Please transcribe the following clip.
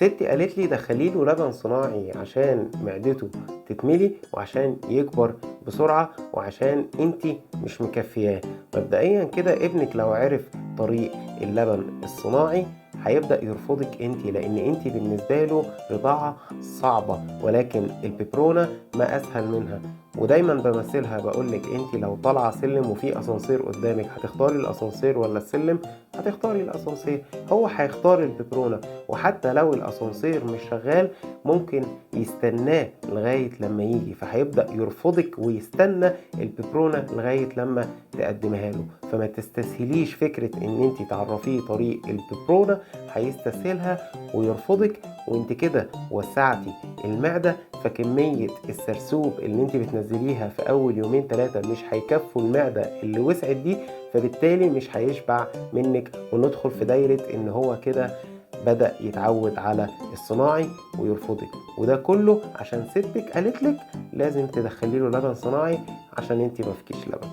ستي قالت لي دخلي له لبن صناعي عشان معدته تتملي وعشان يكبر بسرعة وعشان انتي مش مكفياه. مبدئيا كده ابنك لو عرف طريق اللبن الصناعي هيبدأ يرفضك انتي، لان انتي بالنسبة له رضاعة صعبة، ولكن الببرونة ما اسهل منها. ودايما بمثلها بقولك انتي لو طالعة سلم وفي اسانسير قدامك، هتختاري الاسانسير ولا السلم؟ هتختاري الاسانسير. هو هيختار الببرونة، وحتى لو الاسانسير مش شغال ممكن يستناه لغاية لما يجي، فهيبدأ يرفضك ويستنى الببرونة لغاية لما تقدمها له. فما تستسهليش فكرة ان انت تعرفيه طريق الببرونة، هيستسهلها ويرفضك، وانت كده وسعتي المعدة، فكمية السرسوب اللي انت بتنزليها في اول يومين 3 مش هيكفوا المعدة اللي وسعت دي، فبالتالي مش هيشبع منك، وندخل في دايرة ان هو كده بدأ يتعود على الصناعي ويرفضك. وده كله عشان ستك قالتلك لازم تدخلي له لبن صناعي عشان انت مفكيش لبن.